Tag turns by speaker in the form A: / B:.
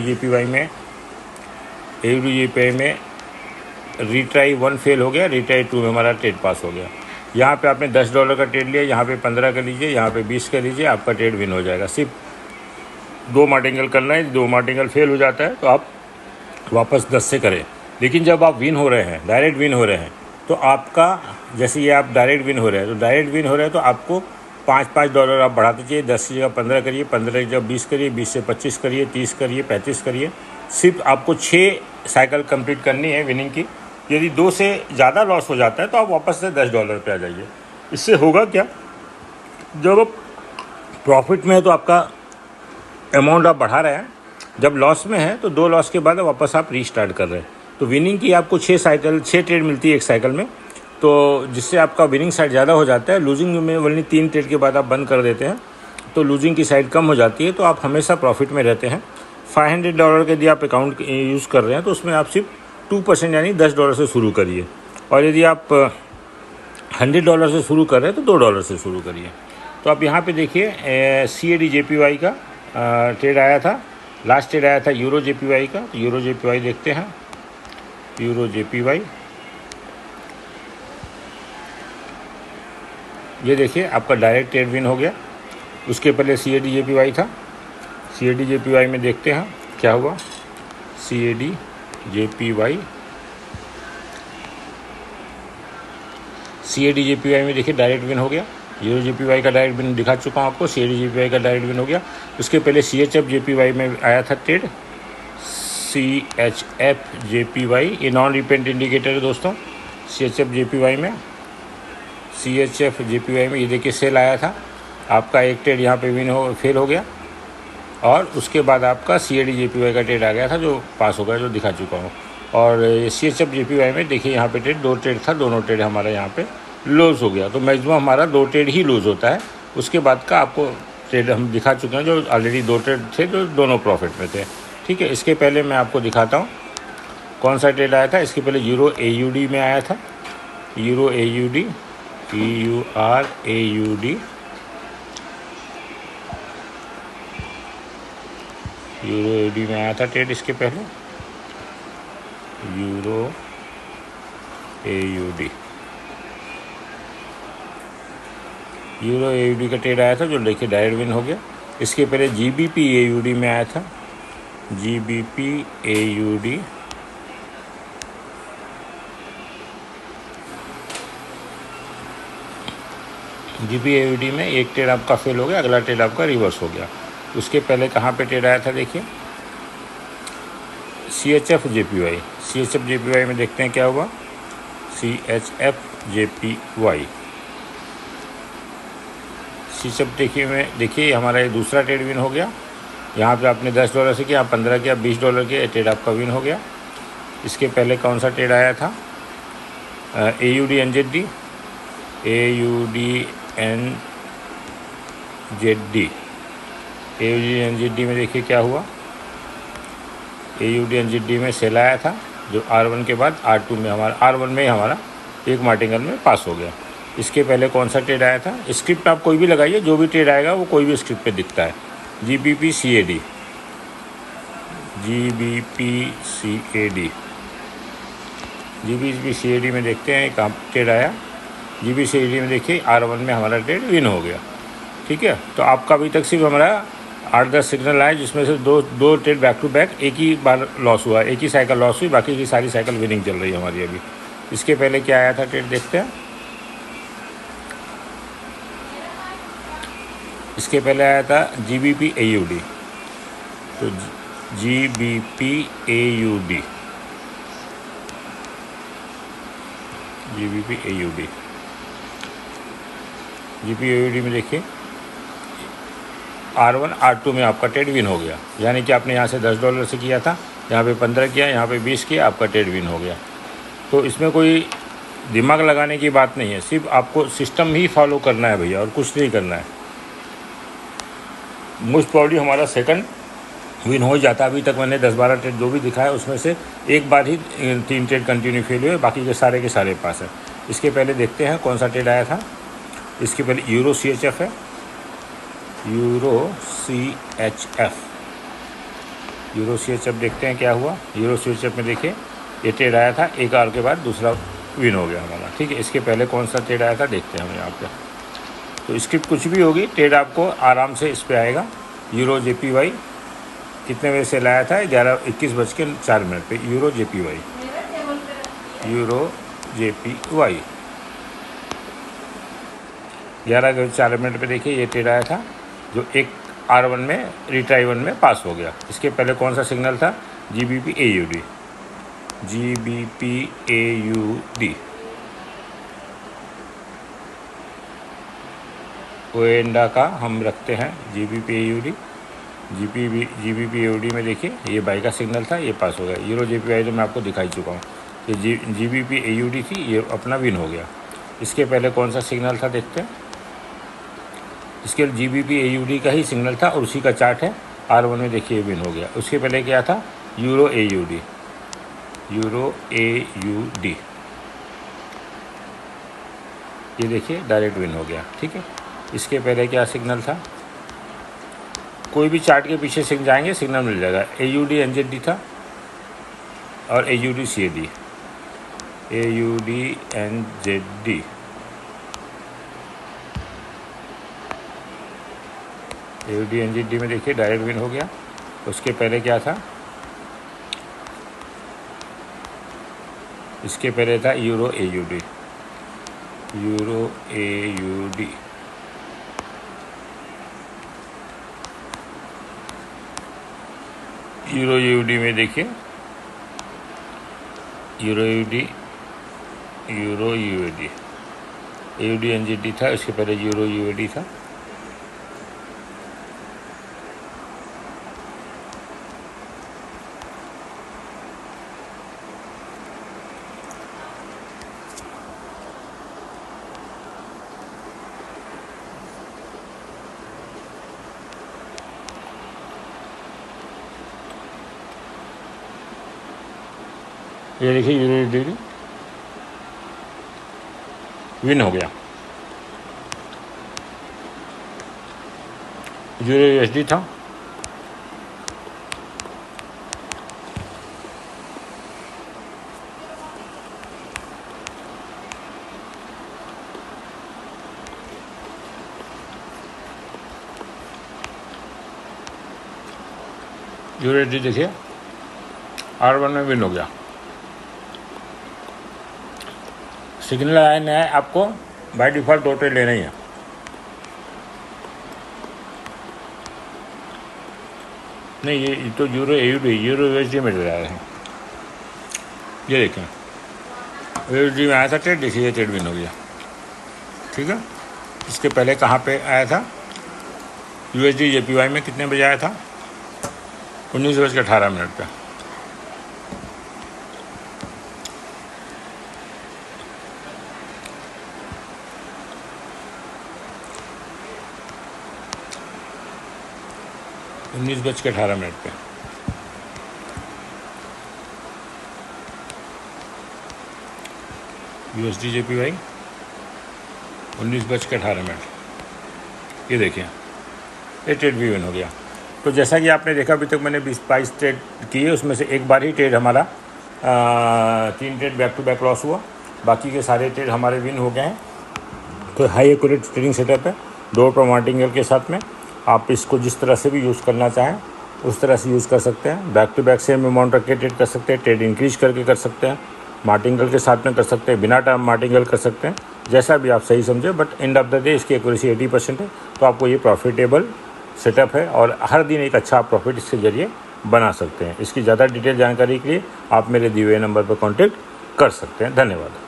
A: JPY में AUD में retry 1 fail हो गया, रीट्राई 2 में हमारा ट्रेड पास हो गया। यहाँ पे आपने $10 का ट्रेड लिया, यहाँ पे 15 का लीजिए, यहाँ पे 20 का लीजिए, आपका ट्रेड विन हो जाएगा। सिर्फ 2 मार्टिंगल करना है, 2 मार्टिंगल फेल हो जाता है तो आप वापस 10 से करें। लेकिन जब आप विन हो रहे हैं, डायरेक्ट विन हो रहे हैं, तो आपका जैसे ये आप डायरेक्ट विन हो रहे हैं, तो डायरेक्ट विन हो रहे हैं तो आपको $5 आप बढ़ाते चाहिए। 10 की जगह 15 करिए, 15 की जगह 20 करिए, 20 से 25 करिए, 30 करिए, 35 करिए। सिर्फ आपको 6 साइकिल कंप्लीट करनी है विनिंग की। यदि 2 से ज़्यादा लॉस हो जाता है तो आप वापस से $10 पे आ जाइए। इससे होगा क्या, जब आप प्रॉफिट में है तो आपका अमाउंट आप बढ़ा रहे हैं, जब लॉस में है तो 2 लॉस के बाद वापस आप रीस्टार्ट कर रहे हैं। तो विनिंग की आपको 6 ट्रेड मिलती है एक साइकिल में, तो जिससे आपका विनिंग साइड ज़्यादा हो जाता है। लूजिंग में वही 3 ट्रेड के बाद आप बंद कर देते हैं तो लूजिंग की साइड कम हो जाती है, तो आप हमेशा प्रॉफिट में रहते हैं। $500 के यदि आप अकाउंट यूज़ कर रहे हैं तो उसमें आप सिर्फ 2% यानी $10 से शुरू करिए, और यदि आप $100 से शुरू कर रहे हैं तो $2 से शुरू करिए। तो आप यहाँ पे देखिए CAD JPY का ट्रेड आया था, लास्ट ट्रेड आया था यूरो JPY का। तो यूरो JPY देखते हैं, यूरो JPY ये देखिए आपका डायरेक्ट ट्रेड विन हो गया। उसके पहले CAD JPY था, CAD JPY में देखते हैं क्या हुआ। CAD JPY में देखिए डायरेक्ट विन हो गया। यूरो JPY का डायरेक्ट विन दिखा चुका हूँ आपको, CAD JPY का डायरेक्ट विन हो गया। उसके पहले CHF JPY में आया था ट्रेड, CHF JPY ये नॉन रिपेंट इंडिकेटर है दोस्तों। CHF JPY में ये देखिए सेल आया था, आपका एक ट्रेड यहाँ पे फेल हो गया, और उसके बाद आपका CAD JPY का ट्रेड आ गया था जो पास हो गया, जो दिखा चुका हूँ। और CHF JPY में देखिए यहाँ पे ट्रेड 2 ट्रेड था, दोनों ट्रेड हमारा यहाँ पे लॉस हो गया। तो मैक्सिमम हमारा 2 ट्रेड ही लॉस होता है, उसके बाद का आपको ट्रेड हम दिखा चुके हैं जो ऑलरेडी 2 ट्रेड थे जो दोनों प्रॉफिट में थे। ठीक है, इसके पहले मैं आपको दिखाता हूँ कौन सा ट्रेड आया था। इसके पहले यूरो AUD में आया था, euro AUD EURAUD, euro AUD में आया था ट्रेड। इसके पहले यूरो AUD का ट्रेड आया था जो देखिए डायरेक्ट विन हो गया। इसके पहले GBP AUD में आया था, GBP AUD में एक ट्रेड आपका फेल हो गया, अगला ट्रेड आपका रिवर्स हो गया। उसके पहले कहाँ पे ट्रेड आया था देखिए, CHF JPY में देखते हैं क्या हुआ। CHF देखिए हमारा ये दूसरा ट्रेड विन हो गया। यहाँ पे आपने $10 से किया, $15 किया, $20 के ट्रेड आपका विन हो गया। इसके पहले कौन सा ट्रेड आया था, AUD NZD में देखिए क्या हुआ। AUD NZD में सेल आया था जो R1 के बाद R2 में R1 में हमारा एक मार्टिंगल में पास हो गया। इसके पहले कौन सा ट्रेड आया था, स्क्रिप्ट आप कोई भी लगाइए, जो भी ट्रेड आएगा वो कोई भी स्क्रिप्ट पे दिखता है। GBP CAD में देखते हैं कहाँ ट्रेड आया। GBP CAD में देखिए R1 में हमारा ट्रेड विन हो गया। ठीक है, तो आपका अभी तक सिर्फ हमारा 8-10 सिग्नल आए, जिसमें से दो ट्रेड बैक टू बैक एक ही बार लॉस हुआ, एक ही साइकिल लॉस हुई, बाकी की सारी साइकिल विनिंग चल रही है हमारी अभी। इसके पहले क्या आया था ट्रेड देखते हैं। इसके पहले आया था GBP AUD, तो GBP AUD में देखिए R1 R2 में आपका ट्रेड विन हो गया, यानी कि आपने यहाँ से $10 से किया था, यहाँ पे 15 किया, यहाँ पे 20 किया, आपका ट्रेड विन हो गया। तो इसमें कोई दिमाग लगाने की बात नहीं है, सिर्फ आपको सिस्टम ही फॉलो करना है भैया, और कुछ नहीं करना है। मोस्ट प्रॉब्ली हमारा सेकंड विन हो जाता है। अभी तक मैंने 10-12 ट्रेड जो भी दिखाया उसमें से एक बार ही 3 ट्रेड कंटिन्यू फेल हुए, बाकी के सारे पास है। इसके पहले देखते हैं कौन सा ट्रेड आया था। इसके पहले यूरो CHF है, यूरो CHF देखते हैं क्या हुआ। यूरो CHF में देखिए ये ट्रेड आया था, एक आवर के बाद दूसरा विन हो गया हमारा, ठीक है। इसके पहले कौन सा ट्रेड आया था देखते हैं हम यहाँ पे। तो स्क्रिप्ट कुछ भी होगी, ट्रेड आपको आराम से इस पर आएगा। यूरो JPY कितने बजे से लाया था? 21:04 पे यूरो JPY। यूरो JPY 11:04 पे देखिए ये ट्रेड आया था, जो एक R1 में रिट्राई 1 में पास हो गया। इसके पहले कौन सा सिग्नल था? GBP AUD। GBP AUD ओएंडा का हम रखते हैं GBP AUD। GBP AUD में देखिए ये बाई का सिग्नल था, ये पास हो गया। यूरो JPY तो मैं आपको दिखाई चुका हूँ, ये GBP AUD थी, ये अपना विन हो गया। इसके पहले कौन सा सिग्नल था देखते हैं। इसके GBP AUD का ही सिग्नल था और उसी का चार्ट है। R1 में देखिए विन हो गया। उसके पहले क्या था? Euro AUD। यूरो AUD ये देखिए डायरेक्ट विन हो गया, ठीक है। इसके पहले क्या सिग्नल था? कोई भी चार्ट के पीछे सिग्नल जाएंगे, सिग्नल मिल जाएगा। AUD NZD था और AUD CAD। AUD NZD AUD NZD में देखिए डायरेक्ट विन हो गया। उसके पहले क्या था? इसके पहले था euro AUD। Euro AUD euro AUD में देखिए यूरो AUD AUD NZD था, इसके पहले यूरो UAD था। ये देखिए यूरो USD विन हो गया। यूरो USD था, यूरो USD देखिए R1 में विन हो गया। सिग्नल आया नया है, आपको बाय डिफ़ॉल्ट 2 ट्रेड लेना ही है। नहीं ये तो यूरो USD में ले रहा है। ये देखें USD में आया था ट्रेड, देखिए ये ट्रेड विन हो गया, ठीक है। इसके पहले कहाँ पे आया था? USD JPY में कितने बजे आया था? 19:18 पे। $19:18 पे। USD JPY 19:18। ये देखिए ये ट्रेड भी विन हो गया। तो जैसा कि आपने देखा अभी तक मैंने 20-22 ट्रेड किए, उसमें से एक बार ही ट्रेड हमारा 3 trade back to back loss हुआ, बाकी के सारे ट्रेड हमारे विन हो गए हैं। तो हाई एक्यूरेट ट्रेडिंग सेटअप है डोर पर मार्टिंगल के साथ में। आप इसको जिस तरह से भी यूज़ करना चाहें उस तरह से यूज़ कर सकते हैं। Back to back same amount रख के ट्रेड कर सकते हैं, ट्रेड इंक्रीज करके कर सकते हैं, मार्टिंगल के साथ में कर सकते हैं, बिना टाइम मार्टिंगल कर सकते हैं, जैसा भी आप सही समझे। But end of the day इसकी एक्यूरेसी 80% है। तो आपको ये प्रॉफिटेबल सेटअप है और हर दिन एक अच्छा प्रॉफिट इसके ज़रिए बना सकते हैं। इसकी ज़्यादा डिटेल जानकारी के लिए आप मेरे दिए हुए नंबर पर कॉन्टेक्ट कर सकते हैं। धन्यवाद।